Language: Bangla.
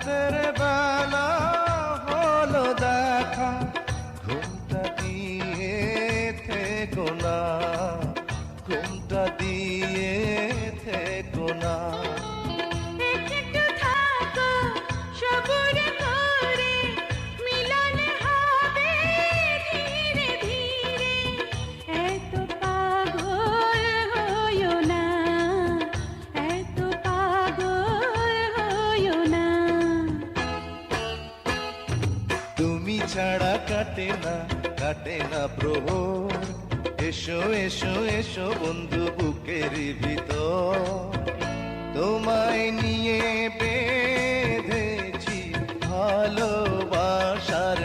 রাতের বেলা হলো দেখা, ঘুমটা দিয়ে থেকো না, ঘুমটা দিয়ে থেকো না। একটু থাকো সবুর করে, মিলন হবে ধীরে ধীরে। এত পাগল হইও না, এত পাগল হইও না। তুমি ছাড়া কাটে না প্রহর, এসো এসো এসো বন্ধু বুকের ভিতর। তোমায় নিয়ে বেঁধেছি ভালোবাসার